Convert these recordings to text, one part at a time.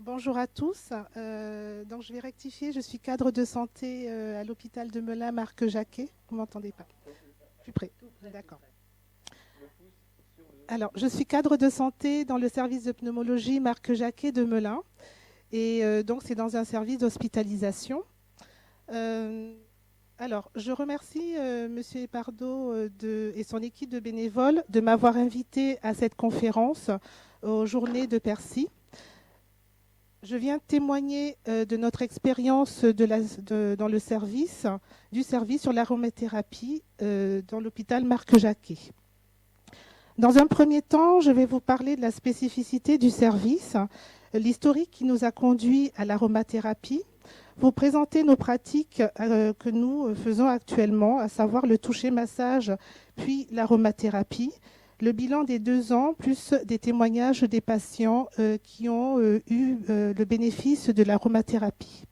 Bonjour à tous. Donc je vais rectifier, je suis cadre de santé à l'hôpital de Melun, Marc Jacquet. Vous ne m'entendez pas? Plus près. D'accord. Alors, je suis cadre de santé dans le service de pneumologie Marc Jacquet de Melun. Et donc, c'est dans un service d'hospitalisation. Euh, alors, je remercie Monsieur Epardo et son équipe de bénévoles de m'avoir invité à cette conférence aux Journées de Percy. Je viens témoigner de notre expérience dans le service, du service sur l'aromathérapie dans l'hôpital Marc Jacquet. Dans un premier temps, je vais vous parler de la spécificité du service, l'historique qui nous a conduit à l'aromathérapie, vous présenter nos pratiques que nous faisons actuellement, à savoir le toucher-massage, puis l'aromathérapie, le bilan des 2 ans, plus des témoignages des patients qui ont eu le bénéfice de l'aromathérapie.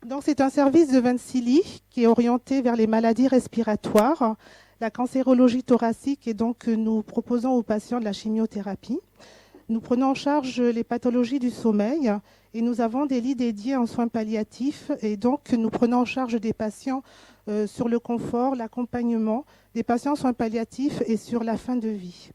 Donc, c'est un service de 26 lits qui est orienté vers les maladies respiratoires, la cancérologie thoracique, et donc nous proposons aux patients de la chimiothérapie. Nous prenons en charge les pathologies du sommeil et nous avons des lits dédiés en soins palliatifs, et donc nous prenons en charge des patients sur le confort, l'accompagnement, des patients en soins palliatifs et sur la fin de vie.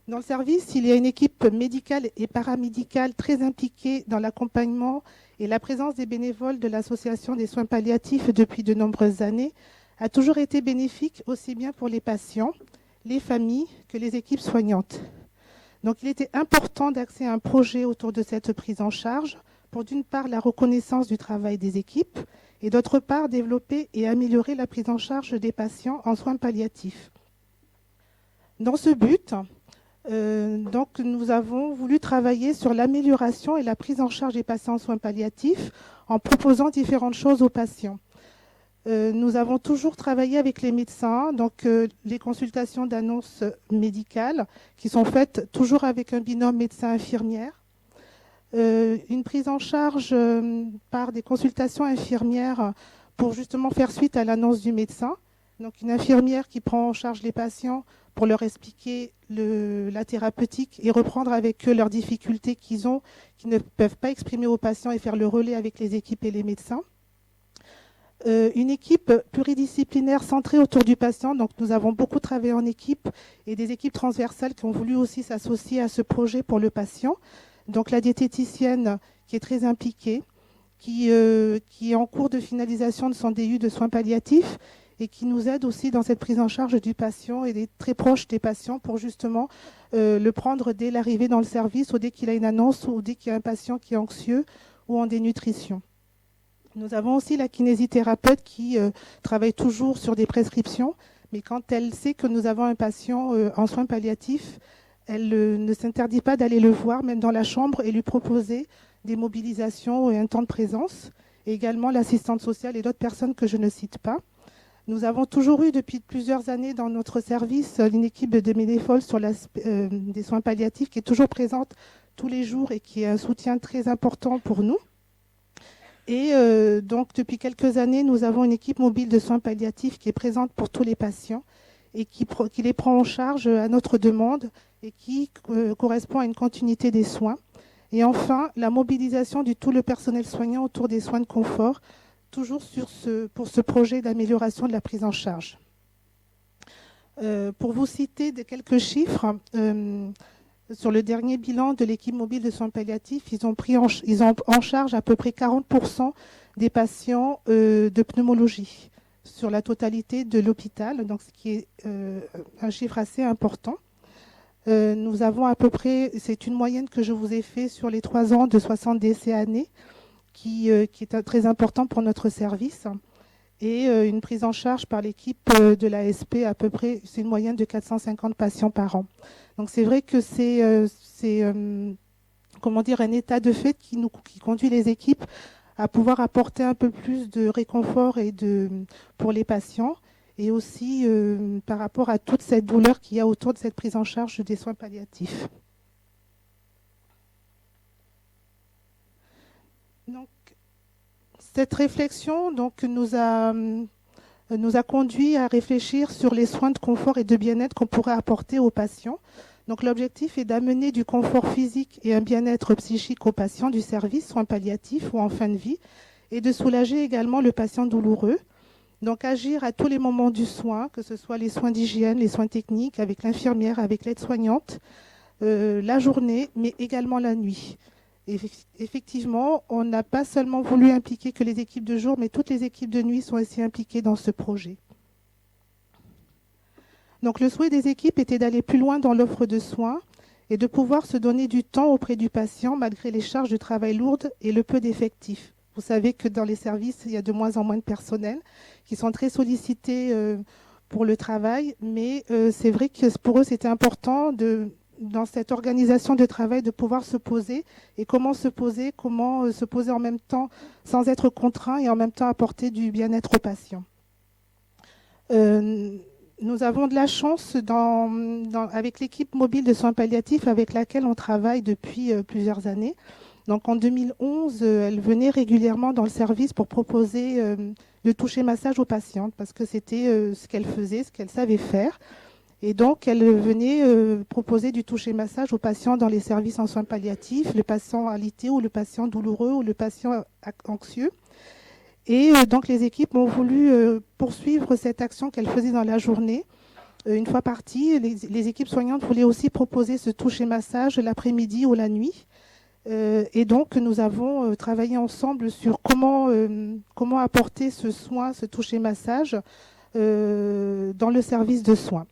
Dans le service, il y a une équipe médicale et paramédicale très impliquée dans l'accompagnement, et la présence des bénévoles de l'Association des soins palliatifs depuis de nombreuses années a toujours été bénéfique aussi bien pour les patients, les familles que les équipes soignantes. Donc il était important d'axer un projet autour de cette prise en charge pour d'une part la reconnaissance du travail des équipes et d'autre part développer et améliorer la prise en charge des patients en soins palliatifs. Dans ce but, donc nous avons voulu travailler sur l'amélioration et la prise en charge des patients en soins palliatifs en proposant différentes choses aux patients. Nous avons toujours travaillé avec les médecins, donc les consultations d'annonces médicales qui sont faites toujours avec un binôme médecin-infirmière. Une prise en charge par des consultations infirmières pour justement faire suite à l'annonce du médecin. Donc une infirmière qui prend en charge les patients pour leur expliquer la thérapeutique et reprendre avec eux leurs difficultés qu'ils ont, qu'ils ne peuvent pas exprimer aux patients, et faire le relais avec les équipes et les médecins. Une équipe pluridisciplinaire centrée autour du patient. Donc nous avons beaucoup travaillé en équipe, et des équipes transversales qui ont voulu aussi s'associer à ce projet pour le patient. Donc la diététicienne qui est très impliquée, qui est en cours de finalisation de son DU de soins palliatifs et qui nous aide aussi dans cette prise en charge du patient et est très proche des patients pour justement le prendre dès l'arrivée dans le service, ou dès qu'il a une annonce, ou dès qu'il y a un patient qui est anxieux ou en dénutrition. Nous avons aussi la kinésithérapeute qui travaille toujours sur des prescriptions, mais quand elle sait que nous avons un patient en soins palliatifs, elle ne s'interdit pas d'aller le voir, même dans la chambre, et lui proposer des mobilisations et un temps de présence. Et également l'assistante sociale et d'autres personnes que je ne cite pas. Nous avons toujours eu depuis plusieurs années dans notre service une équipe de bénévoles sur des soins palliatifs qui est toujours présente tous les jours et qui est un soutien très important pour nous. Et donc depuis quelques années, nous avons une équipe mobile de soins palliatifs qui est présente pour tous les patients et qui les prend en charge à notre demande et qui correspond à une continuité des soins. Et enfin, la mobilisation de tout le personnel soignant autour des soins de confort, toujours pour ce projet d'amélioration de la prise en charge. Pour vous citer quelques chiffres, sur le dernier bilan de l'équipe mobile de soins palliatifs, ils ont en charge à peu près 40% des patients de pneumologie sur la totalité de l'hôpital, donc ce qui est un chiffre assez important. Nous avons à peu près, c'est une moyenne que je vous ai fait sur les 3 ans, de 60 décès années, qui est très important pour notre service. Et une prise en charge par l'équipe de l'ASP, à peu près, c'est une moyenne de 450 patients par an. Donc c'est vrai que c'est un état de fait qui conduit les équipes à pouvoir apporter un peu plus de réconfort pour les patients, et aussi par rapport à toute cette douleur qu'il y a autour de cette prise en charge des soins palliatifs. Donc, cette réflexion nous a nous a conduit à réfléchir sur les soins de confort et de bien-être qu'on pourrait apporter aux patients. Donc l'objectif est d'amener du confort physique et un bien-être psychique aux patients du service, soins palliatifs ou en fin de vie, et de soulager également le patient douloureux. Donc agir à tous les moments du soin, que ce soit les soins d'hygiène, les soins techniques, avec l'infirmière, avec l'aide-soignante, la journée, mais également la nuit. Et effectivement, on n'a pas seulement voulu impliquer que les équipes de jour, mais toutes les équipes de nuit sont aussi impliquées dans ce projet. Donc le souhait des équipes était d'aller plus loin dans l'offre de soins et de pouvoir se donner du temps auprès du patient malgré les charges de travail lourdes et le peu d'effectifs. Vous savez que dans les services, il y a de moins en moins de personnel qui sont très sollicités pour le travail, mais c'est vrai que pour eux, c'était important dans cette organisation de travail de pouvoir se poser et comment se poser en même temps sans être contraint et en même temps apporter du bien-être aux patients. Nous avons de la chance avec l'équipe mobile de soins palliatifs avec laquelle on travaille depuis plusieurs années. Donc en 2011, elle venait régulièrement dans le service pour proposer le toucher massage aux patientes parce que c'était ce qu'elle faisait, ce qu'elle savait faire. Et donc, elle venait proposer du toucher massage aux patients dans les services en soins palliatifs, le patient alité ou le patient douloureux ou le patient anxieux. Et donc, les équipes ont voulu poursuivre cette action qu'elle faisait dans la journée. Une fois partie, les équipes soignantes voulaient aussi proposer ce toucher massage l'après-midi ou la nuit. Et donc, nous avons travaillé ensemble sur comment apporter ce soin, ce toucher massage dans le service de soins.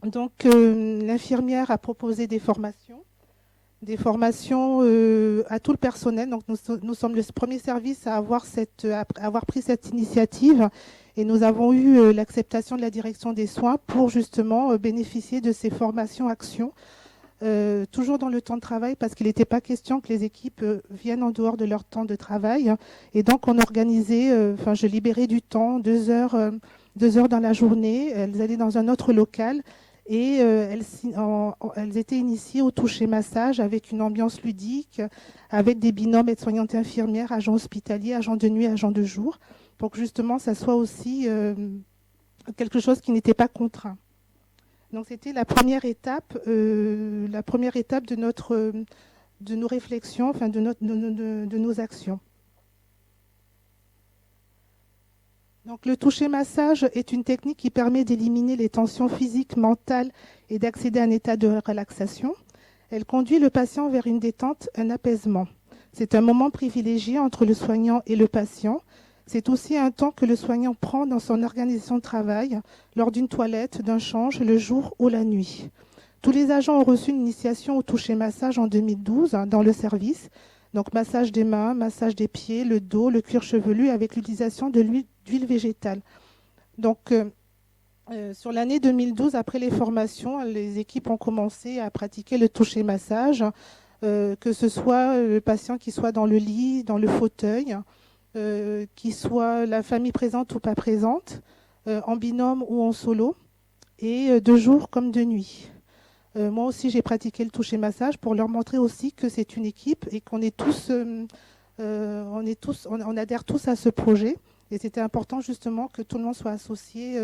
Donc, l'infirmière a proposé des formations à tout le personnel. Donc, nous sommes le premier service à avoir pris cette initiative et nous avons eu l'acceptation de la direction des soins pour justement bénéficier de ces formations actions, toujours dans le temps de travail parce qu'il n'était pas question que les équipes viennent en dehors de leur temps de travail. Et donc, on organisait, je libérais du temps, 2 heures dans la journée. Elles allaient dans un autre local. Et elles étaient initiées au toucher massage avec une ambiance ludique, avec des binômes aides-soignantes et infirmières, agents hospitaliers, agents de nuit, agents de jour, pour que justement ça soit aussi quelque chose qui n'était pas contraint. Donc c'était la première étape de nos réflexions, de nos actions. Donc, le toucher massage est une technique qui permet d'éliminer les tensions physiques, mentales et d'accéder à un état de relaxation. Elle conduit le patient vers une détente, un apaisement. C'est un moment privilégié entre le soignant et le patient. C'est aussi un temps que le soignant prend dans son organisation de travail, lors d'une toilette, d'un change, le jour ou la nuit. Tous les agents ont reçu une initiation au toucher massage en 2012 dans le service. Donc, massage des mains, massage des pieds, le dos, le cuir chevelu avec l'utilisation de d'huile végétale. Donc, sur l'année 2012, après les formations, les équipes ont commencé à pratiquer le toucher massage, que ce soit le patient qui soit dans le lit, dans le fauteuil, qui soit la famille présente ou pas présente, en binôme ou en solo, et de jour comme de nuit. Moi aussi, j'ai pratiqué le toucher massage pour leur montrer aussi que c'est une équipe et qu'on est on adhère tous à ce projet. Et c'était important justement que tout le monde soit associé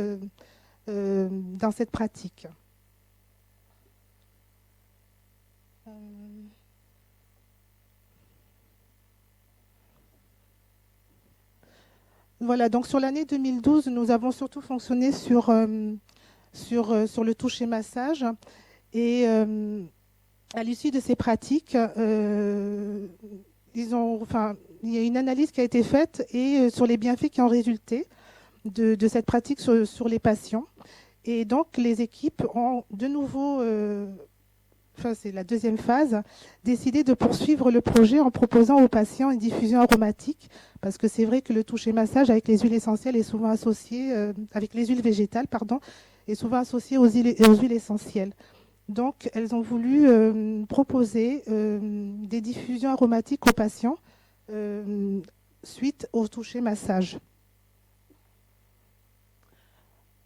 dans cette pratique. Voilà, donc sur l'année 2012, nous avons surtout fonctionné sur le toucher massage. Et à l'issue de ces pratiques, il y a une analyse qui a été faite et sur les bienfaits qui ont résulté de cette pratique sur les patients. Et donc, les équipes ont de nouveau, c'est la deuxième phase, décidé de poursuivre le projet en proposant aux patients une diffusion aromatique, parce que c'est vrai que le toucher massage avec les huiles essentielles est souvent associé, avec les huiles végétales, est souvent associé aux huiles essentielles. Donc, elles ont voulu proposer des diffusions aromatiques aux patients suite au toucher massage.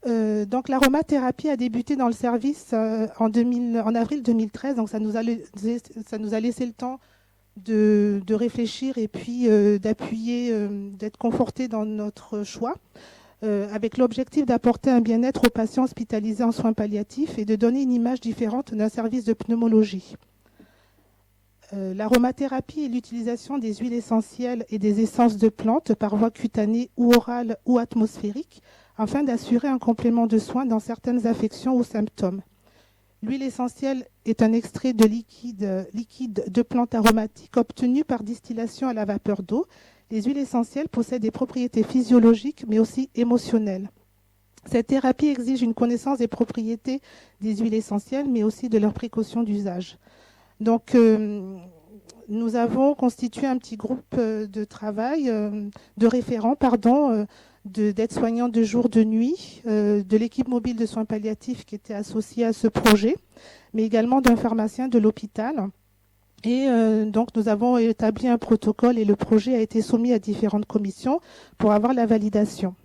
Donc, l'aromathérapie a débuté dans le service en avril 2013. Donc, ça nous a laissé le temps de réfléchir et puis d'appuyer, d'être confortés dans notre choix. avec l'objectif d'apporter un bien-être aux patients hospitalisés en soins palliatifs et de donner une image différente d'un service de pneumologie. L'aromathérapie est l'utilisation des huiles essentielles et des essences de plantes par voie cutanée ou orale ou atmosphérique afin d'assurer un complément de soins dans certaines affections ou symptômes. L'huile essentielle est un extrait de liquide de plantes aromatiques obtenu par distillation à la vapeur d'eau. Les huiles essentielles possèdent des propriétés physiologiques mais aussi émotionnelles. Cette thérapie exige une connaissance des propriétés des huiles essentielles mais aussi de leurs précautions d'usage. Donc, nous avons constitué un petit groupe de travail, de référents, d'aides-soignants de jour, de nuit, de l'équipe mobile de soins palliatifs qui était associée à ce projet, mais également d'un pharmacien de l'hôpital. Et donc, nous avons établi un protocole et le projet a été soumis à différentes commissions pour avoir la validation.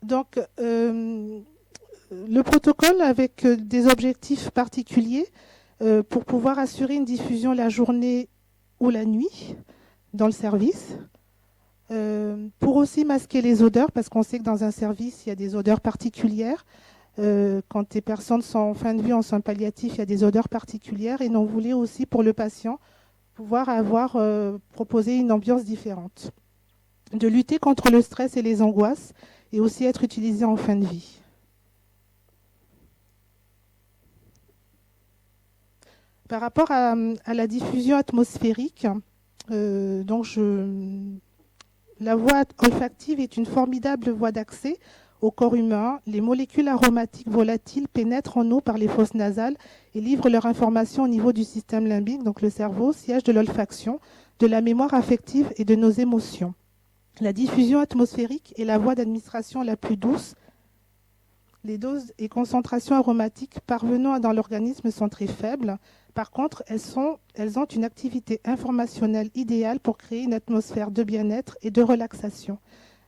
Donc, le protocole avec des objectifs particuliers pour pouvoir assurer une diffusion la journée ou la nuit dans le service, pour aussi masquer les odeurs, parce qu'on sait que dans un service, il y a des odeurs particulières. Quand les personnes sont en fin de vie en soins palliatifs, il y a des odeurs particulières et on voulait aussi pour le patient pouvoir avoir proposé une ambiance différente. De lutter contre le stress et les angoisses et aussi être utilisé en fin de vie. Par rapport à la diffusion atmosphérique, la voie olfactive est une formidable voie d'accès au corps humain. Les molécules aromatiques volatiles pénètrent en eau par les fosses nasales et livrent leur information au niveau du système limbique, donc le cerveau, siège de l'olfaction, de la mémoire affective et de nos émotions. La diffusion atmosphérique est la voie d'administration la plus douce. Les doses et concentrations aromatiques parvenant dans l'organisme sont très faibles. Par contre, elles ont une activité informationnelle idéale pour créer une atmosphère de bien-être et de relaxation.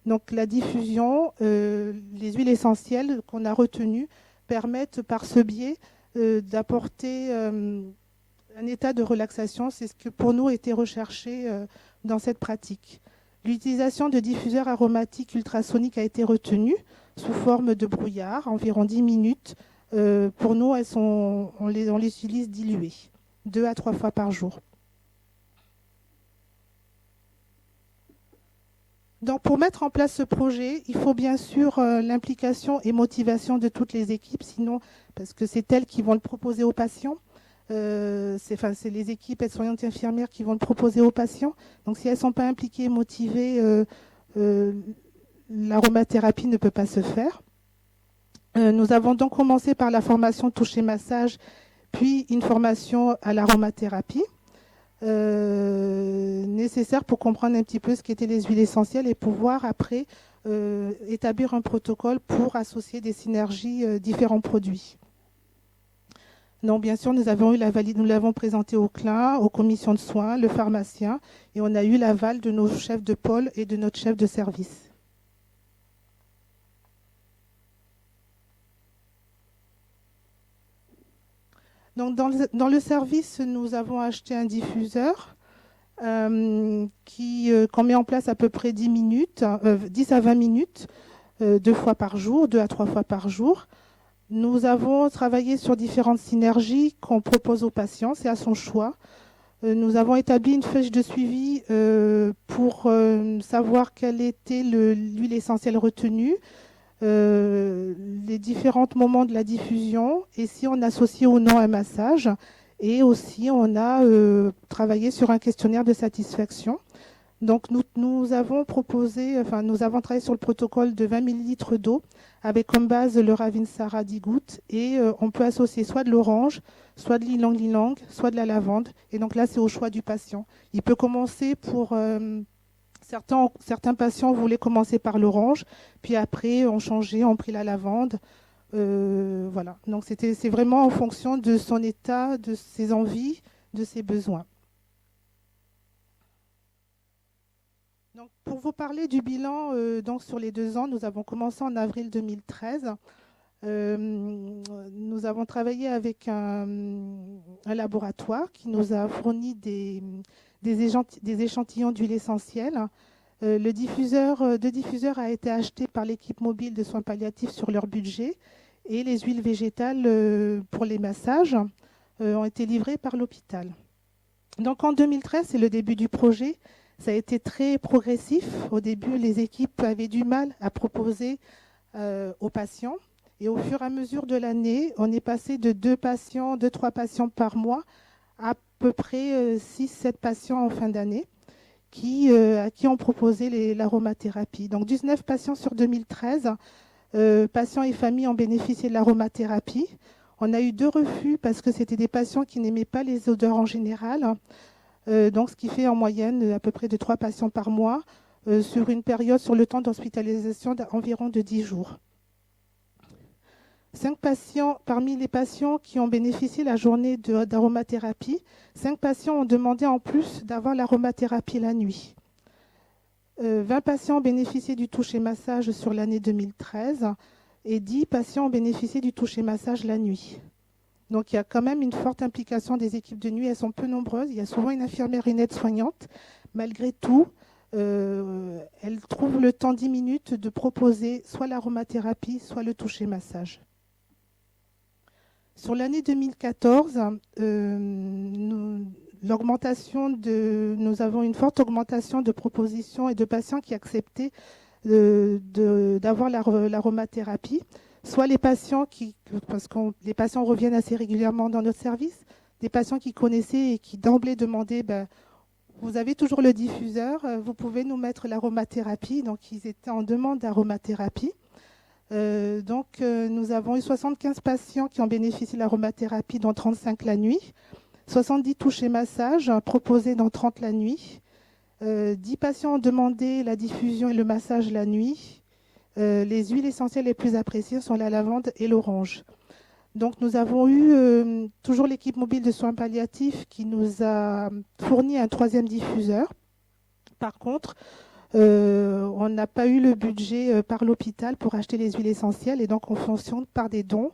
Donc la diffusion, les huiles essentielles qu'on a retenues permettent par ce biais d'apporter un état de relaxation. C'est ce que pour nous était recherché dans cette pratique. L'utilisation de diffuseurs aromatiques ultrasoniques a été retenue sous forme de brouillard, environ 10 minutes. Pour nous, on les utilise diluées, 2 à 3 fois par jour. Donc, pour mettre en place ce projet, il faut bien sûr l'implication et motivation de toutes les équipes, sinon, parce que c'est elles qui vont le proposer aux patients. C'est les équipes aides-soignantes et infirmières qui vont le proposer aux patients. Donc, si elles ne sont pas impliquées et motivées, l'aromathérapie ne peut pas se faire. Nous avons donc commencé par la formation toucher-massage, puis une formation à l'aromathérapie, nécessaire pour comprendre un petit peu ce qu'étaient les huiles essentielles et pouvoir après établir un protocole pour associer des synergies différents produits. Donc, bien sûr, nous l'avons présenté au CLIN, aux commissions de soins, le pharmacien, et on a eu l'aval de nos chefs de pôle et de notre chef de service. Donc, dans le service, nous avons acheté un diffuseur qu'on met en place à peu près 10 à 20 minutes, 2 fois par jour, 2 à 3 fois par jour. Nous avons travaillé sur différentes synergies qu'on propose aux patients, c'est à son choix. Nous avons établi une fiche de suivi pour savoir quelle était l'huile essentielle retenue, les différents moments de la diffusion et si on associe ou non un massage. Et aussi, on a travaillé sur un questionnaire de satisfaction. Donc, nous avons travaillé sur le protocole de 20 ml d'eau avec comme base le Ravinsara 10 gouttes et on peut associer soit de l'orange, soit de l'ylang-ylang, soit de la lavande. Et donc là, c'est au choix du patient. Il peut commencer pour... certains patients voulaient commencer par l'orange, puis après, ont changé, ont pris la lavande. Voilà. Donc, c'est vraiment en fonction de son état, de ses envies, de ses besoins. Donc, pour vous parler du bilan, donc sur les 2 ans, nous avons commencé en avril 2013. Nous avons travaillé avec un laboratoire qui nous a fourni des des échantillons d'huile essentielle. Deux diffuseurs a été acheté par l'équipe mobile de soins palliatifs sur leur budget et les huiles végétales pour les massages ont été livrées par l'hôpital. Donc en 2013, c'est le début du projet. Ça a été très progressif. Au début, les équipes avaient du mal à proposer aux patients. Et au fur et à mesure de l'année, on est passé de 2-3 patients par mois à peu près 6-7 patients en fin d'année à qui on proposait l'aromathérapie. Donc 19 patients sur 2013, patients et familles ont bénéficié de l'aromathérapie. On a eu 2 refus parce que c'était des patients qui n'aimaient pas les odeurs en général. Donc ce qui fait en moyenne à peu près de 3 patients par mois sur une période, sur le temps d'hospitalisation d'environ de 10 jours. 5 patients, parmi les patients qui ont bénéficié de la journée d'aromathérapie, 5 patients ont demandé en plus d'avoir l'aromathérapie la nuit. 20 patients ont bénéficié du toucher-massage sur l'année 2013 et 10 patients ont bénéficié du toucher-massage la nuit. Donc il y a quand même une forte implication des équipes de nuit. Elles sont peu nombreuses. Il y a souvent une infirmière et une aide-soignante. Malgré tout, elles trouvent le temps 10 minutes de proposer soit l'aromathérapie, soit le toucher-massage. Sur l'année 2014, nous avons une forte augmentation de propositions et de patients qui acceptaient d'avoir l'aromathérapie. Soit les patients parce que les patients reviennent assez régulièrement dans notre service, des patients qui connaissaient et qui d'emblée demandaient vous avez toujours le diffuseur, vous pouvez nous mettre l'aromathérapie. Donc ils étaient en demande d'aromathérapie. Nous avons eu 75 patients qui ont bénéficié de l'aromathérapie, dont 35 la nuit, 70 touchés massages proposés dans 30 la nuit, 10 patients ont demandé la diffusion et le massage la nuit. Les huiles essentielles les plus appréciées sont la lavande et l'orange. Donc nous avons eu toujours l'équipe mobile de soins palliatifs qui nous a fourni un 3e diffuseur. Par contre, on n'a pas eu le budget par l'hôpital pour acheter les huiles essentielles et donc on fonctionne par des dons.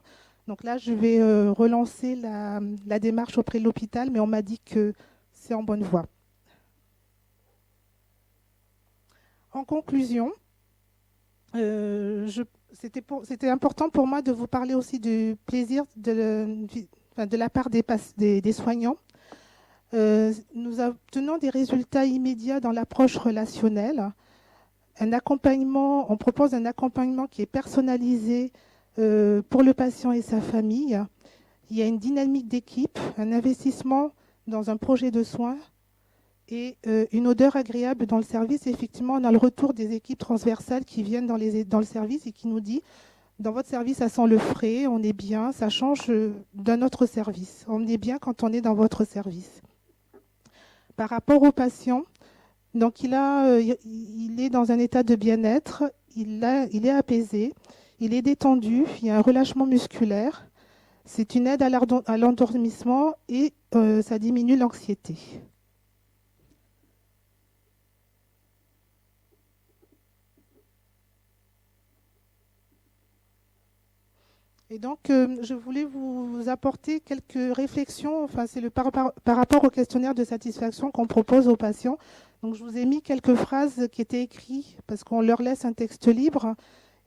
Donc là, je vais relancer la démarche auprès de l'hôpital, mais on m'a dit que c'est en bonne voie. En conclusion, c'était important pour moi de vous parler aussi du plaisir de la part des soignants. Nous obtenons des résultats immédiats dans l'approche relationnelle. On propose un accompagnement qui est personnalisé pour le patient et sa famille. Il y a une dynamique d'équipe, un investissement dans un projet de soins et une odeur agréable dans le service. Et effectivement, on a le retour des équipes transversales qui viennent dans le service et qui nous disent dans votre service, ça sent le frais, on est bien, ça change d'un autre service. On est bien quand on est dans votre service. Par rapport au patient, donc il est dans un état de bien-être, il est apaisé, il est détendu, il y a un relâchement musculaire. C'est une aide à l'endormissement et ça diminue l'anxiété. Et donc, je voulais vous apporter quelques réflexions. Enfin, c'est par rapport au questionnaire de satisfaction qu'on propose aux patients. Donc, je vous ai mis quelques phrases qui étaient écrites parce qu'on leur laisse un texte libre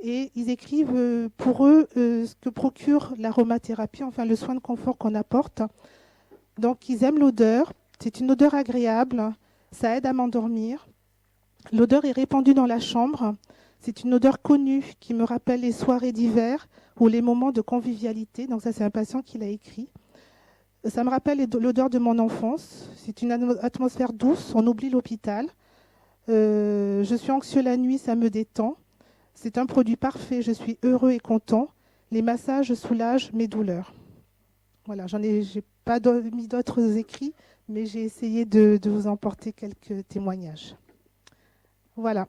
et ils écrivent pour eux ce que procure l'aromathérapie, enfin le soin de confort qu'on apporte. Donc, ils aiment l'odeur. C'est une odeur agréable. Ça aide à m'endormir. L'odeur est répandue dans la chambre. C'est une odeur connue qui me rappelle les soirées d'hiver ou les moments de convivialité. Donc ça, c'est un patient qui l'a écrit. Ça me rappelle l'odeur de mon enfance. C'est une atmosphère douce, on oublie l'hôpital. Je suis anxieux la nuit, ça me détend. C'est un produit parfait, je suis heureux et content. Les massages soulagent mes douleurs. Voilà, j'ai pas mis d'autres écrits, mais j'ai essayé de vous emporter quelques témoignages. Voilà.